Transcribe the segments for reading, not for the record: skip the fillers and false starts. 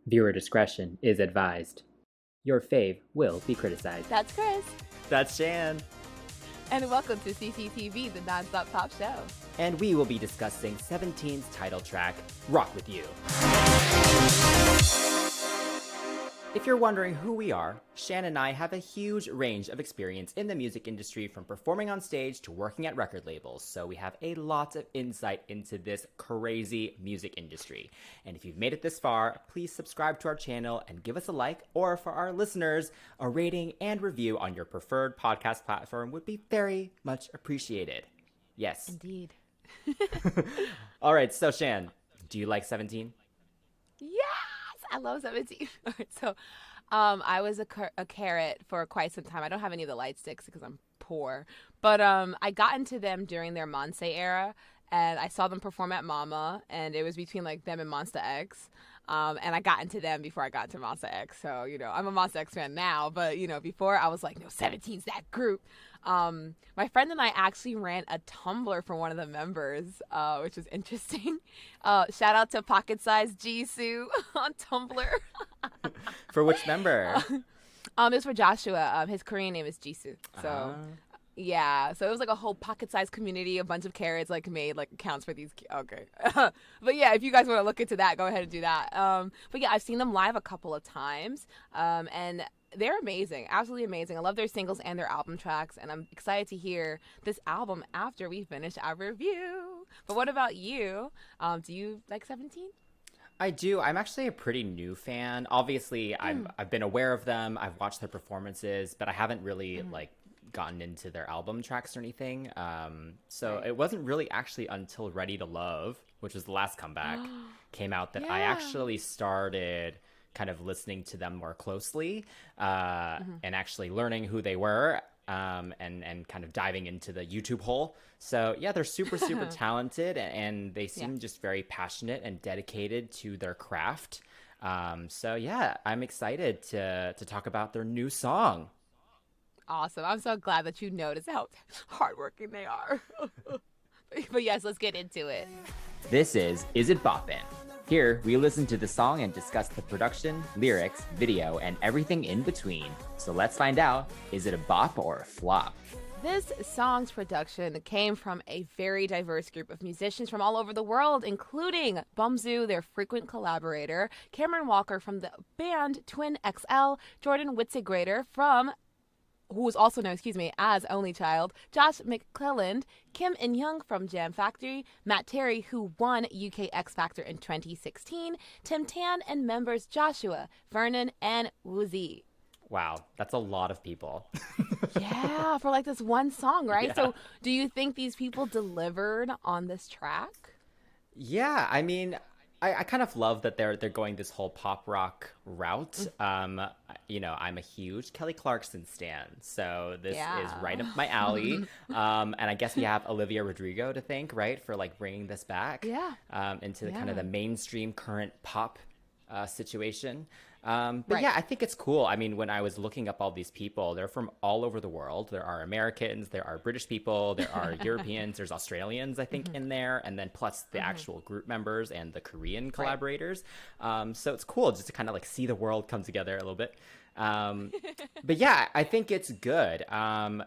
Viewer discretion is advised. Your fave will be criticized. That's Chris. That's Shan. And welcome to CCTV, the nonstop pop show. And we will be discussing 17's title track, Rock With You. If you're wondering who we are, Shan and I have a huge range of experience in the music industry, from performing on stage to working at record labels, so we have a lot of insight into this crazy music industry. And if you've made it this far, please subscribe to our channel and give us a like, or for our listeners, a rating and review on your preferred podcast platform would be very much appreciated. Yes. Indeed. All right, so Shan, do you like 17? Yes, I love 17. All right, so I was a carrot for quite some time. I don't have any of the light sticks because I'm poor, but I got into them during their Monse era, and I saw them perform at Mama, and it was between like them and Monsta X. And I got into them before I got to Monsta X. So, I'm a Monsta X fan now, but, before I was like, no, 17's that group. My friend and I actually ran a Tumblr for one of the members, which was interesting. Shout out to Pocket Size Jisoo on Tumblr. For which member? It's for Joshua. His Korean name is Jisoo. So, yeah. So it was like a whole pocket-sized community. A bunch of carrots made accounts for these. Okay. But yeah, if you guys want to look into that, go ahead and do that. But yeah, I've seen them live a couple of times. And they're amazing. Absolutely amazing. I love their singles and their album tracks. And I'm excited to hear this album after we finish our review. But what about you? Do you like 17? I do. I'm actually a pretty new fan. Obviously, I've been aware of them. I've watched their performances, but I haven't really gotten into their album tracks or anything. So it wasn't really actually until Ready to Love, which was the last comeback, came out that I actually started kind of listening to them more closely and actually learning who they were and kind of diving into the YouTube hole. So yeah, they're super talented, and they seem just very passionate and dedicated to their craft. So yeah, I'm excited to talk about their new song. Awesome. I'm so glad that you noticed how hardworking they are. But yes, let's get into it. This is It Boppin? Here, we listen to the song and discuss the production, lyrics, video, and everything in between. So let's find out, is it a bop or a flop? This song's production came from a very diverse group of musicians from all over the world, including Bumzu, their frequent collaborator, Cameron Walker from the band Twin XL, Jordan Witzigrader who was also known, as Only Child, Josh McClelland, Kim In-young from Jam Factory, Matt Terry, who won UK X Factor in 2016, Tim Tan, and members Joshua, Vernon, and Woozy. Wow, that's a lot of people. Yeah, for this one song, right? Yeah. So do you think these people delivered on this track? Yeah, I mean, I kind of love that they're going this whole pop rock route. I'm a huge Kelly Clarkson stan, so this is right up my alley. And I guess we have Olivia Rodrigo to thank, right, for bringing this back into the kind of the mainstream current pop situation. But yeah, I think it's cool. I mean, when I was looking up all these people, they're from all over the world. There are Americans, there are British people, there are Europeans, there's Australians, I think, in there, and then plus the actual group members and the Korean collaborators. So it's cool just to kind of see the world come together a little bit. But yeah, I think it's good.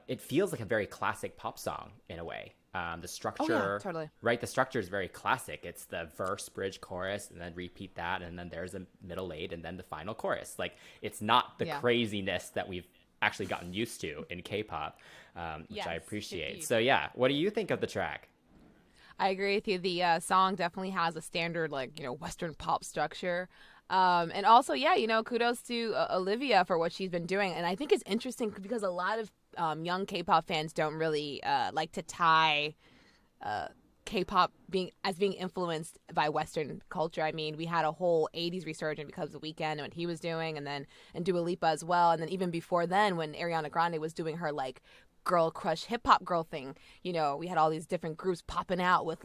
It feels like a very classic pop song in a way. The structure, totally. Right? The structure is very classic. It's the verse, bridge, chorus, and then repeat that, and then there's a middle eight, and then the final chorus. It's not the craziness that we've actually gotten used to in K-pop, which I appreciate. Indeed. So yeah, what do you think of the track? I agree with you. The song definitely has a standard, Western pop structure. And also, kudos to Olivia for what she's been doing. And I think it's interesting because a lot of young K-pop fans don't really like to tie K-pop being influenced by Western culture. I mean, we had a whole 80s resurgence because of The Weeknd and what he was doing, and Dua Lipa as well. And then even before then, when Ariana Grande was doing her girl crush hip hop girl thing, we had all these different groups popping out with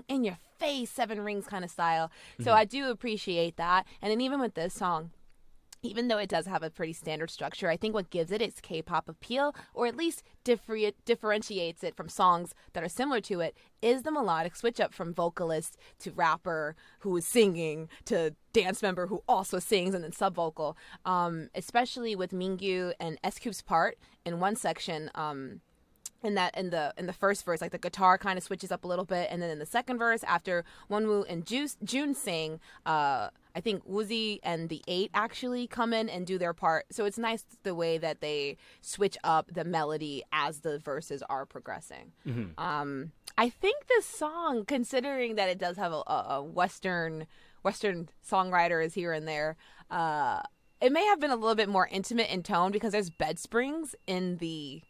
in your face 7 Rings kind of style. So I do appreciate that. And then even with this song, even though it does have a pretty standard structure, I think what gives it its K-pop appeal, or at least differentiates it from songs that are similar to it, is the melodic switch up from vocalist to rapper who is singing to dance member who also sings and then sub-vocal. Especially with Mingyu and S-Cube's part in one section, in the first verse, like the guitar kind of switches up a little bit, and then in the second verse, after Wonwoo and June sing, I think Woozi and the 8 actually come in and do their part. So it's nice the way that they switch up the melody as the verses are progressing. I think this song, considering that it does have a Western songwriters here and there, it may have been a little bit more intimate in tone because there's bed springs in the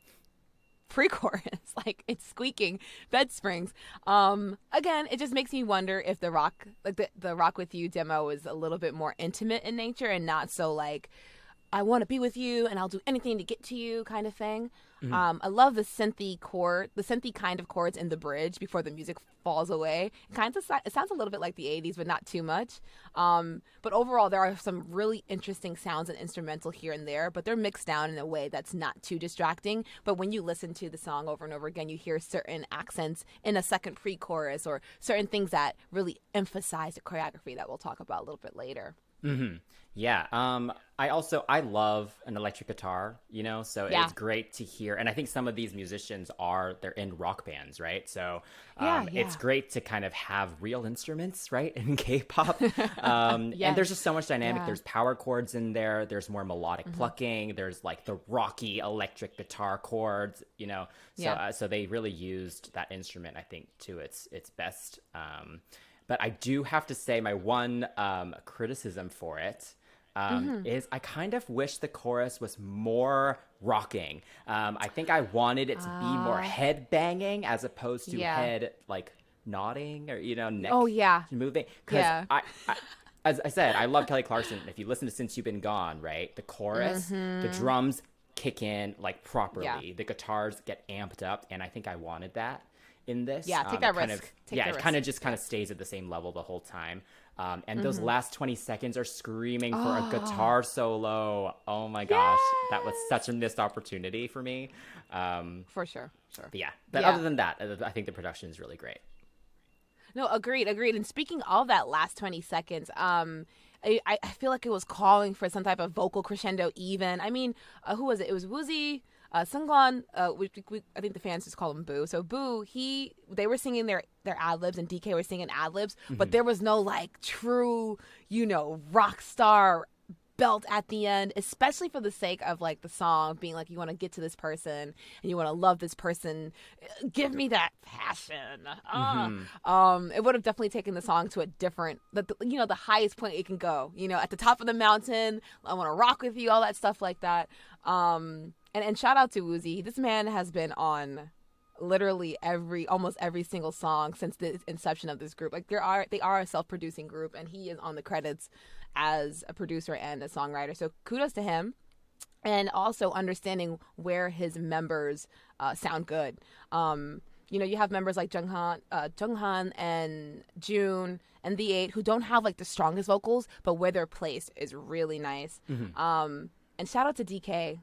pre-chorus, like it's squeaking bed springs. Again, it just makes me wonder if the rock, like the Rock With You demo, is a little bit more intimate in nature and not so like, I want to be with you and I'll do anything to get to you kind of thing. I love the synthy kind of chords in the bridge before the music falls away. It sounds a little bit like the 80s, but not too much. But overall, there are some really interesting sounds and instrumental here and there, but they're mixed down in a way that's not too distracting. But when you listen to the song over and over again, you hear certain accents in a second pre-chorus or certain things that really emphasize the choreography that we'll talk about a little bit later. Yeah. I love an electric guitar, so it's great to hear. And I think some of these musicians they're in rock bands, right? So it's great to kind of have real instruments, right, in K-pop. And there's just so much dynamic. There's power chords in there. There's more melodic plucking. There's like the rocky electric guitar chords, So they really used that instrument, I think, to its best. But I do have to say my one criticism for it is I kind of wish the chorus was more rocking. I think I wanted it to be more head banging as opposed to head like nodding or, neck moving. Because as I said, I love Kelly Clarkson. If you listen to Since You've Been Gone, right, the chorus, the drums kick in like properly. Yeah. The guitars get amped up, and I think I wanted that in this. Yeah, take that risk. It kind of just kind of stays at the same level the whole time. And those last 20 seconds are screaming for a guitar solo. Oh my gosh, that was such a missed opportunity for me. For sure. But other than that, I think the production is really great. No, agreed. And speaking of that last 20 seconds, I feel like it was calling for some type of vocal crescendo even. I mean, who was it? It was Woozi, Seungkwan, I think the fans just call him Boo. So Boo, they were singing their ad-libs and DK were singing ad-libs, but there was no like true, rock star belt at the end, especially for the sake of like the song being like, you want to get to this person and you want to love this person. Give me that passion. It would have definitely taken the song to a different, the highest point it can go, at the top of the mountain. I want to rock with you, all that stuff like that. And shout out to Woozi. This man has been on literally almost every single song since the inception of this group. Like they are a self-producing group, and he is on the credits as a producer and a songwriter. So kudos to him, and also understanding where his members sound good. You have members like Junghan and June and the 8 who don't have like the strongest vocals, but where they're placed is really nice. And shout out to DK.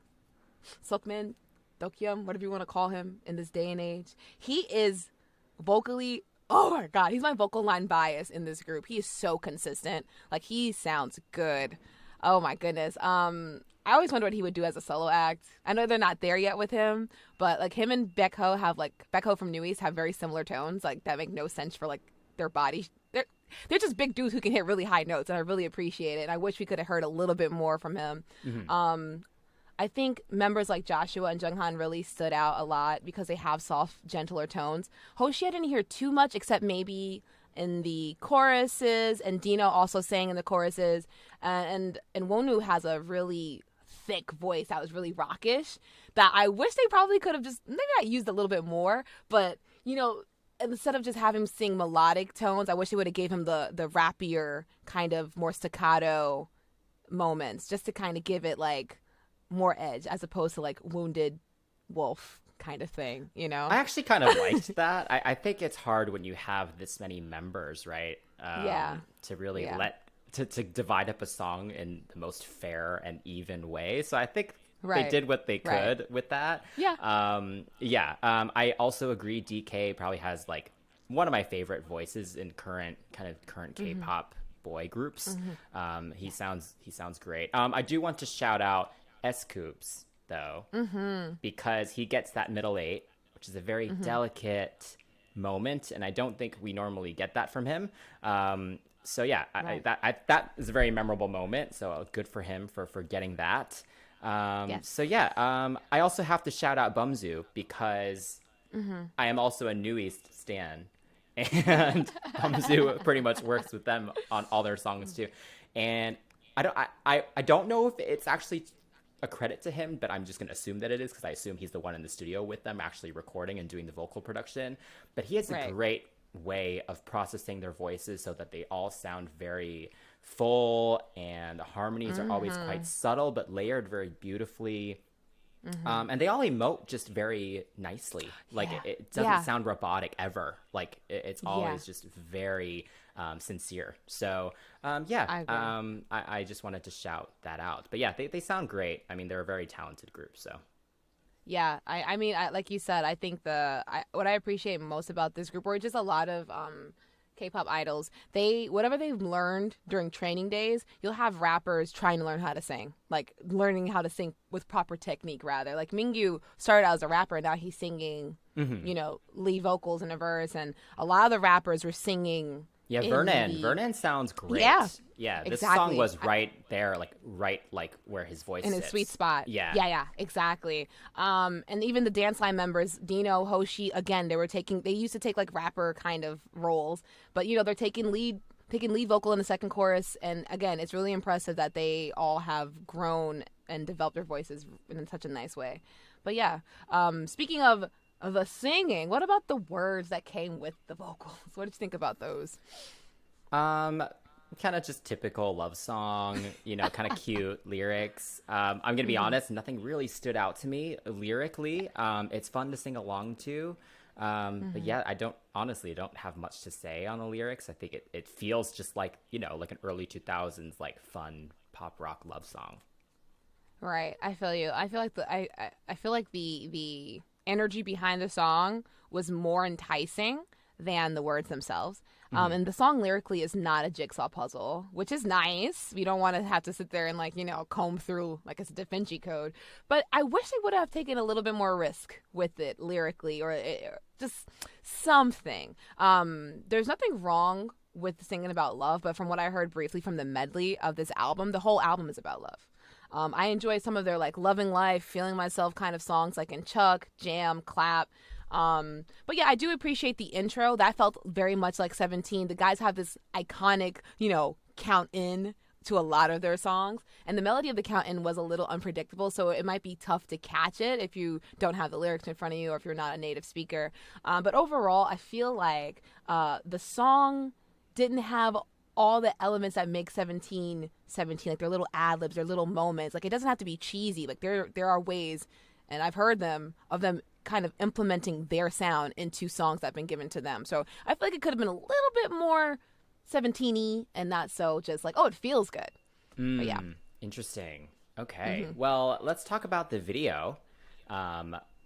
Seokmin, Dokyeom, whatever you want to call him in this day and age. He is vocally, oh my God, he's my vocal line bias in this group. He is so consistent. Like, he sounds good. Oh my goodness. I always wonder what he would do as a solo act. I know they're not there yet with him, but like him and Baekho from New East have very similar tones, like that make no sense for like their body. They're just big dudes who can hit really high notes, and I really appreciate it. And I wish we could have heard a little bit more from him. I think members like Joshua and Junghan really stood out a lot because they have soft, gentler tones. Hoshi, I didn't hear too much except maybe in the choruses, and Dino also sang in the choruses. And Wonwoo has a really thick voice that was really rockish that I wish they probably could have just maybe not used a little bit more. But, instead of just having him sing melodic tones, I wish they would have gave him the rappier kind of more staccato moments just to kind of give it like more edge as opposed to like wounded wolf kind of thing, I actually kind of liked that. I think it's hard when you have this many members, right? To really let to divide up a song in the most fair and even way. So I think Right. they did what they could Right. with that. Yeah. I also agree DK probably has like one of my favorite voices in current K-pop boy groups. He sounds great. I do want to shout out S Coops though, because he gets that middle eight, which is a very delicate moment, and I don't think we normally get that from him. So yeah, Right. that is a very memorable moment. So good for him for getting that. Yes. So yeah, I also have to shout out Bumzu because I am also a New East stan, and Bumzu pretty much works with them on all their songs too. And I don't know if it's actually a credit to him, but I'm just gonna assume that it is because I assume he's the one in the studio with them actually recording and doing the vocal production. But he has a great way of processing their voices so that they all sound very full, and the harmonies are always quite subtle but layered very beautifully. And they all emote just very nicely. Like it doesn't sound robotic ever. Like it's always just very sincere. So I just wanted to shout that out. But yeah, they sound great. I mean, they're a very talented group. So Yeah, I mean, like you said, I think what I appreciate most about this group, or just a lot of K-pop idols, whatever they've learned during training days, you'll have rappers trying to learn how to sing, like learning how to sing with proper technique, rather. Like Mingyu started out as a rapper, and now he's singing, lead vocals in a verse, and a lot of the rappers were singing. Yeah, Vernon sounds great. Yeah, this exactly. song was right there, like where his voice in sits. his sweet spot. Yeah, exactly. And even the dance line members, Dino, Hoshi, again, they used to take like rapper kind of roles, but they're taking lead vocal in the second chorus. And again, it's really impressive that they all have grown and developed their voices in such a nice way. But yeah, speaking of the singing, what about the words that came with the vocals? What did you think about those? Kind of just typical love song, kind of cute lyrics. I'm gonna be honest, nothing really stood out to me lyrically. It's fun to sing along to. But yeah, I don't have much to say on the lyrics. I think it feels just like, like an early 2000s, like fun pop rock love song. Right. I feel you. I feel like I feel like the energy behind the song was more enticing than the words themselves. And the song lyrically is not a jigsaw puzzle, which is nice. We don't want to have to sit there and comb through like it's a Da Vinci Code. But I wish they would have taken a little bit more risk with it lyrically, or just something. There's nothing wrong with singing about love, but from what I heard briefly from the medley of this album, the whole album is about love. I enjoy some of their like Loving Life, Feeling Myself kind of songs, like in Chuck, Jam, Clap. But yeah, I do appreciate the intro. That felt very much like 17. The guys have this iconic, count in to a lot of their songs. And the melody of the count in was a little unpredictable, so it might be tough to catch it if you don't have the lyrics in front of you or if you're not a native speaker. But overall, I feel like the song didn't have all the elements that make 17, like their little ad-libs, their little moments. Like, it doesn't have to be cheesy. Like, there are ways, and I've heard of them kind of implementing their sound into songs that have been given to them. So I feel like it could have been a little bit more 17-y and not so just like, oh, it feels good. But yeah. Interesting. Okay. Well, let's talk about the video.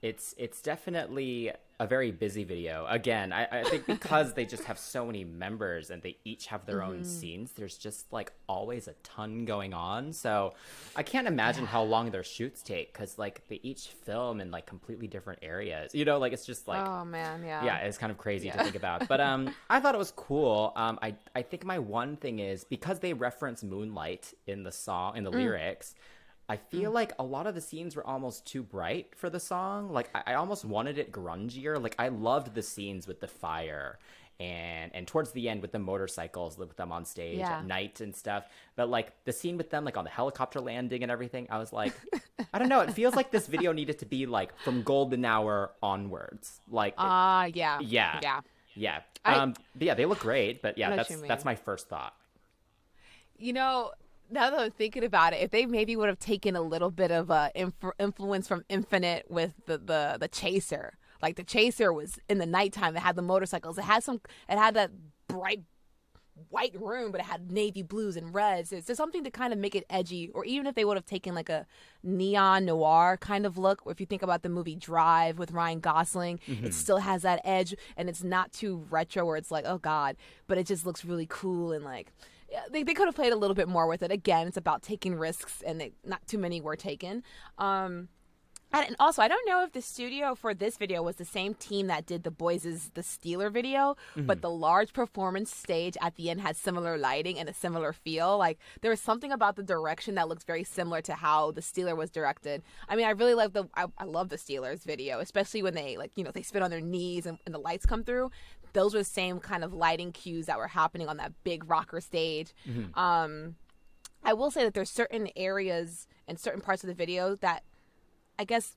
It's definitely a very busy video. Again, I think because they just have so many members and they each have their own scenes, there's just like always a ton going on. So I can't imagine how long their shoots take, because like they each film in like completely different areas. Like it's just like, oh man, yeah, it's kind of crazy to think about. But I thought it was cool. I think my one thing is, because they reference Moonlight in the song, in the lyrics, I feel like a lot of the scenes were almost too bright for the song. Like, I almost wanted it grungier. Like, I loved the scenes with the fire and towards the end with the motorcycles, with them on stage at night and stuff. But, like, the scene with them, like, on the helicopter landing and everything, I was like, I don't know. It feels like this video needed to be, like, from golden hour onwards. Like, yeah. But yeah, they look great. But yeah, that's my first thought. Now that I'm thinking about it, if they maybe would have taken a little bit of influence from Infinite with the Chaser, like the Chaser was in the nighttime, it had the motorcycles, it had that bright white room, but it had navy blues and reds. It's just something to kind of make it edgy, or even if they would have taken like a neon noir kind of look. Or if you think about the movie Drive with Ryan Gosling, it still has that edge, and it's not too retro where it's like, oh God, but it just looks really cool and like, yeah, they could have played a little bit more with it. Again, it's about taking risks, and not too many were taken. And also, I don't know if the studio for this video was the same team that did The Boys' The Stealer video, but the large performance stage at the end had similar lighting and a similar feel. Like, there was something about the direction that looks very similar to how The Stealer was directed. I mean, I really love I love The Stealers video, especially when they, like, you know, they spit on their knees and the lights come through. Those were the same kind of lighting cues that were happening on that big rocker stage. I will say that there's certain areas and certain parts of the video that I guess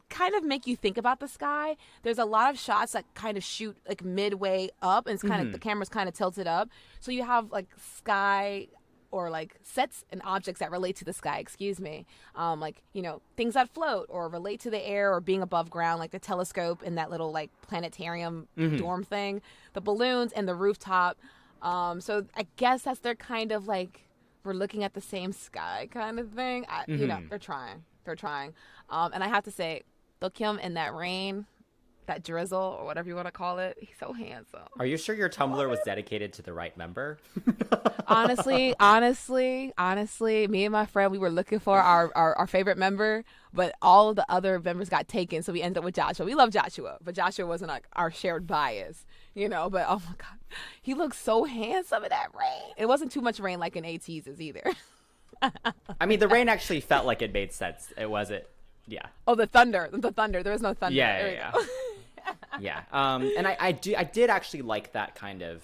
kind of make you think about the sky. There's a lot of shots that kind of shoot like midway up, and it's kind of the camera's kind of tilted up. So you have like sky or like sets and objects that relate to the sky, excuse me. Like, you know, things that float or relate to the air or being above ground, like the telescope and that little like planetarium dorm thing, the balloons and the rooftop. So I guess that's their kind of like, we're looking at the same sky kind of thing. You know, they're trying. And I have to say, look him in that rain, that drizzle, or whatever you want to call it. He's so handsome. Are you sure your Tumblr was dedicated to the right member? honestly, me and my friend, we were looking for our favorite member, but all of the other members got taken, so we ended up with Joshua. We love Joshua, but Joshua wasn't like our shared bias, you know. But oh my God, he looks so handsome in that rain. It wasn't too much rain like in ATEEZ's either. I mean, the rain actually felt like it made sense. It wasn't. Yeah. Oh, the thunder. There was no thunder. Yeah. Yeah. And I did actually like that kind of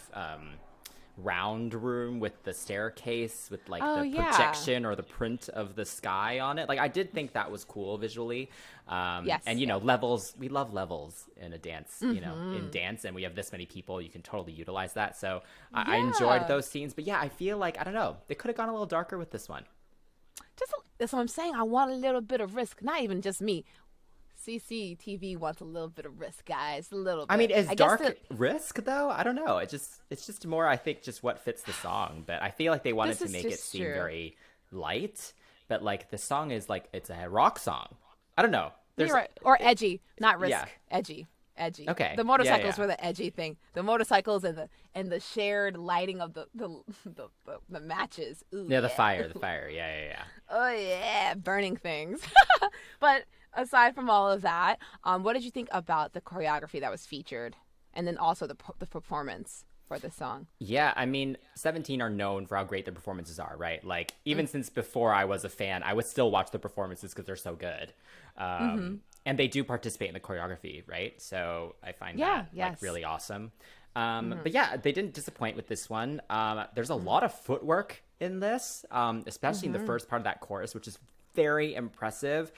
round room with the staircase with like the projection or the print of the sky on it. Like, I did think that was cool visually. Yes. And, you know, levels, we love levels in a dance, you know, in dance, and we have this many people, you can totally utilize that. So I enjoyed those scenes. But yeah, I feel like, I don't know, they could have gone a little darker with this one. That's what I'm saying. I want a little bit of risk. Not even just me. CCTV wants a little bit of risk, guys. A little bit. I mean, is dark risk, though? I don't know. It's just more, I think, just what fits the song. But I feel like they wanted to make it seem very light. But, like, the song is, like, it's a rock song. I don't know. You're right. Or edgy. Not risk. Yeah. Edgy. Okay. The motorcycles were the edgy thing. The motorcycles and the shared lighting of the matches. Ooh, yeah, the fire. Yeah. Oh yeah, burning things. But aside from all of that, what did you think about the choreography that was featured, and then also the performance for the song? Yeah, I mean, 17 are known for how great their performances are, right? Like, even since before I was a fan, I would still watch the performances because they're so good. And they do participate in the choreography, right? So I find that like really awesome. But yeah, they didn't disappoint with this one. There's a lot of footwork in this, especially in the first part of that chorus, which is very impressive.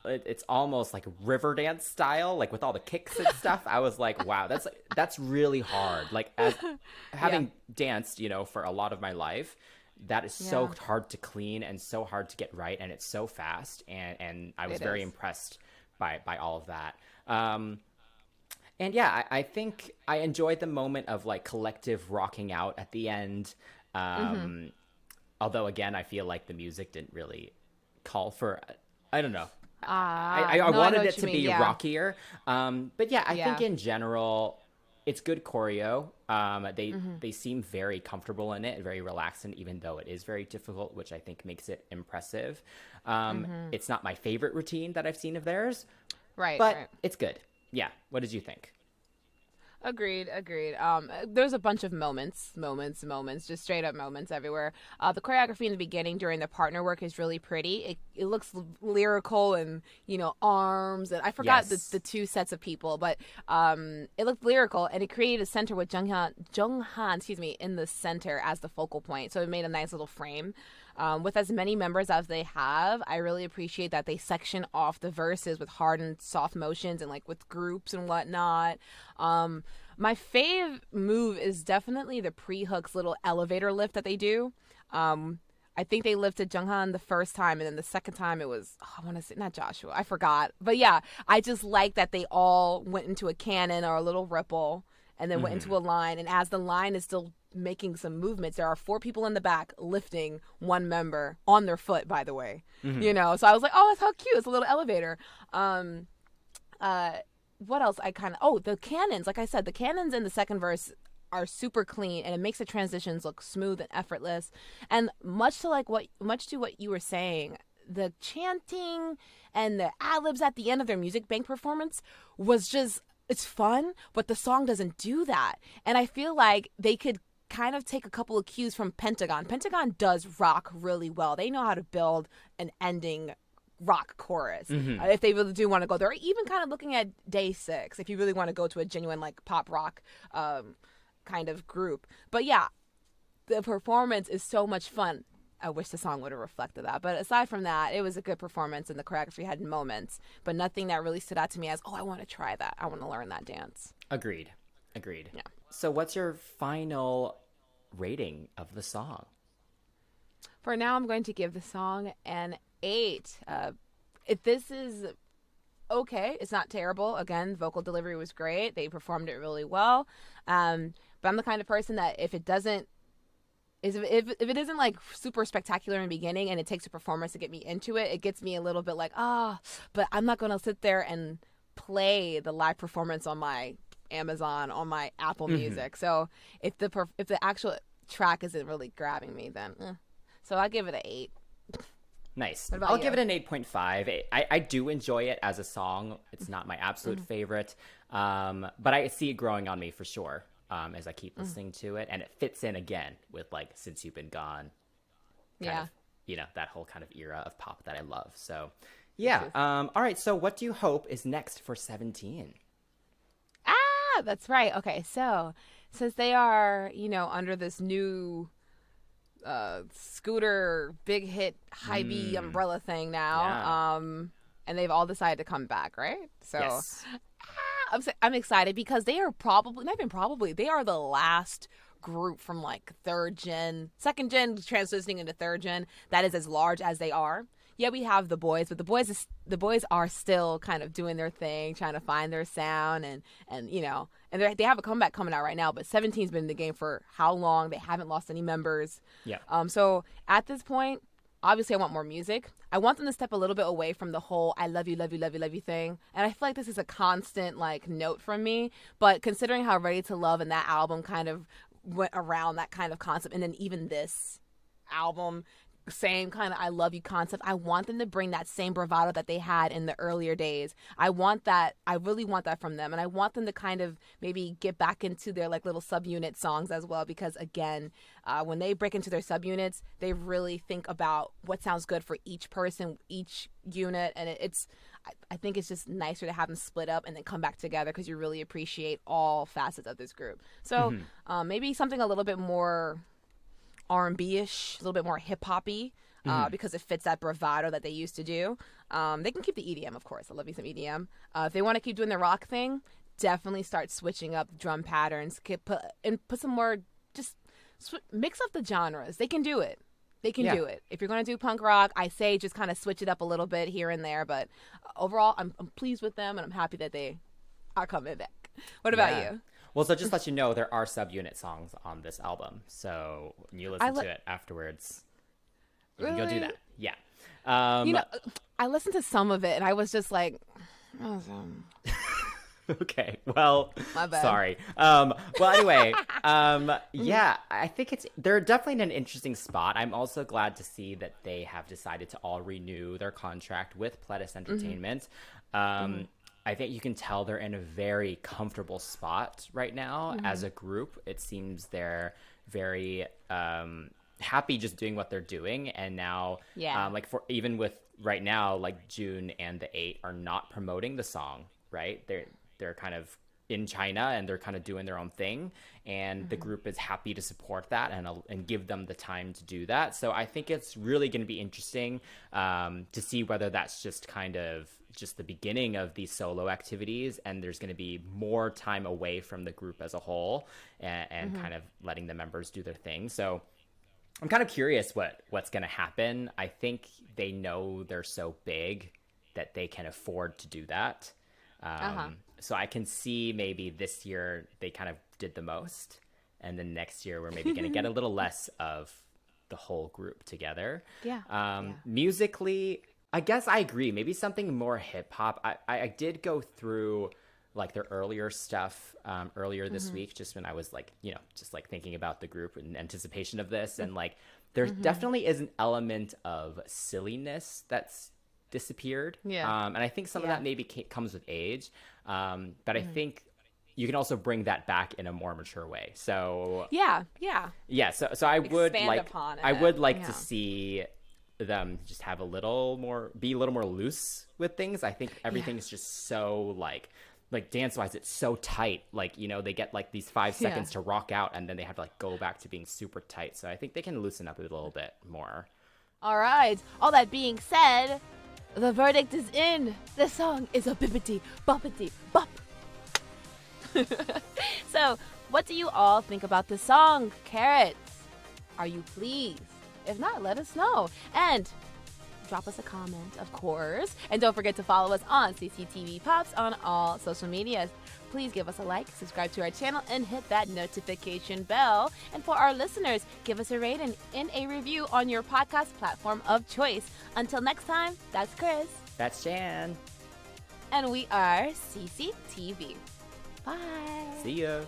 It's almost like river dance style, like with all the kicks and stuff. I was like, wow, that's really hard. Like, as having danced, you know, for a lot of my life, that is so hard to clean and so hard to get right, and it's so fast, and I was very impressed by all of that. And yeah, I think I enjoyed the moment of like collective rocking out at the end. Although again, I feel like the music didn't really call for, I don't know. I wanted it to be rockier. But yeah, I think in general, it's good choreo. They seem very comfortable in it, very relaxed, and even though it is very difficult, which I think makes it impressive. It's not my favorite routine that I've seen of theirs, but it's good. Yeah. What did you think? Agreed. There's a bunch of moments, just straight up moments everywhere. The choreography in the beginning during the partner work is really pretty. It looks lyrical, and, you know, arms, and I forgot the two sets of people, but it looked lyrical, and it created a center with Junghan, in the center as the focal point. So it made a nice little frame. With as many members as they have, I really appreciate that they section off the verses with hard and soft motions and like with groups and whatnot. My fave move is definitely the pre-hooks little elevator lift that they do. I think they lifted Junghan the first time, and then the second time it was, I want to say, not Joshua, I forgot. But yeah, I just like that they all went into a cannon or a little ripple, and then went into a line. And as the line is still making some movements, there are 4 people in the back lifting one member on their foot, by the way. You know, so I was like, oh, that's how cute. It's a little elevator. What else? The cannons. Like I said, the cannons in the second verse are super clean, and it makes the transitions look smooth and effortless. And much to what you were saying, the chanting and the ad-libs at the end of their music bank performance was just, it's fun, but the song doesn't do that. And I feel like they could kind of take a couple of cues from Pentagon. Pentagon does rock really well. They know how to build an ending rock chorus if they really do want to go there. Or even kind of looking at Day 6, if you really want to go to a genuine like pop rock kind of group. But yeah, the performance is so much fun. I wish the song would have reflected that. But aside from that, it was a good performance, and the choreography had moments, but nothing that really stood out to me as, oh, I want to try that. I want to learn that dance. Agreed. Yeah. So what's your final rating of the song? For now, I'm going to give the song an 8. If this is okay, it's not terrible. Again, vocal delivery was great. They performed it really well. But I'm the kind of person that if it isn't like super spectacular in the beginning and it takes a performance to get me into it, it gets me a little bit like, but I'm not going to sit there and play the live performance on my Amazon, on my Apple Music. So if the actual track isn't really grabbing me, then so I'll give it an 8. Nice. I'll give it an 8.5. I do enjoy it as a song. It's not my absolute favorite, but I see it growing on me for sure as I keep listening to it, and it fits in again with like Since You've Been Gone. Kind of, you know, that whole kind of era of pop that I love. So yeah. All right. So what do you hope is next for 17? That's right. Okay. So since they are, under this new scooter big hit high B umbrella thing now, and they've all decided to come back, right? So yes. I'm excited because they are they are the last group from like second gen transitioning into third gen that is as large as they are. Yeah, we have the boys, but the boys are still kind of doing their thing, trying to find their sound, and they have a comeback coming out right now. But 17's been in the game for how long? They haven't lost any members. Yeah. So at this point, obviously, I want more music. I want them to step a little bit away from the whole "I love you, love you, love you, love you" thing. And I feel like this is a constant like note from me. But considering how Ready to Love and that album kind of went around that kind of concept, and then even this album, same kind of "I love you" concept. I want them to bring that same bravado that they had in the earlier days. I want that. I really want that from them. And I want them to kind of maybe get back into their like little subunit songs as well. Because again, when they break into their subunits, they really think about what sounds good for each person, each unit. And I think it's just nicer to have them split up and then come back together because you really appreciate all facets of this group. So maybe something a little bit more R&B-ish, a little bit more hip-hoppy, because it fits that bravado that they used to do. They can keep the EDM, of course. I love me some EDM. If they want to keep doing the rock thing, definitely start switching up drum patterns. Put some more, just mix up the genres. They can do it. They can do it. If you're going to do punk rock, I say just kind of switch it up a little bit here and there. But overall, I'm pleased with them, and I'm happy that they are coming back. What about you? Well, so just to let you know, there are subunit songs on this album. So when you listen to it afterwards, you can go do that. Yeah. I listened to some of it, and I was just like, okay, well, my bad. Sorry. Well, anyway, yeah, I think they're definitely in an interesting spot. I'm also glad to see that they have decided to all renew their contract with Pledis Entertainment. I think you can tell they're in a very comfortable spot right now as a group. It seems they're very happy just doing what they're doing. And now, even with right now, like June and the 8 are not promoting the song, right? They're kind of in China and they're kind of doing their own thing. And the group is happy to support that and give them the time to do that. So I think it's really going to be interesting to see whether that's just kind of just the beginning of these solo activities, and there's going to be more time away from the group as a whole and kind of letting the members do their thing. So I'm kind of curious what's going to happen. I think they know they're so big that they can afford to do that. So I can see maybe this year they kind of did the most, and then next year we're maybe going to get a little less of the whole group together. Musically, I guess I agree. Maybe something more hip hop. I did go through like their earlier stuff earlier this week, just when I was like, just like thinking about the group in anticipation of this. And like, there definitely is an element of silliness that's disappeared. And I think some of that maybe comes with age. But I think you can also bring that back in a more mature way. So so I would like to see them just have be a little more loose with things. I think everything is just so like dance wise, it's so tight. Like, they get like these 5 seconds to rock out, and then they have to like go back to being super tight. So I think they can loosen up a little bit more. All right. All that being said, the verdict is in. This song is a bippity boppity bop. So, what do you all think about the song, Carrots? Are you pleased? If not, let us know. And drop us a comment, of course. And don't forget to follow us on CCTV Pops on all social medias. Please give us a like, subscribe to our channel, and hit that notification bell. And for our listeners, give us a rating and a review on your podcast platform of choice. Until next time, that's Chris. That's Jan. And we are CCTV. Bye. See ya.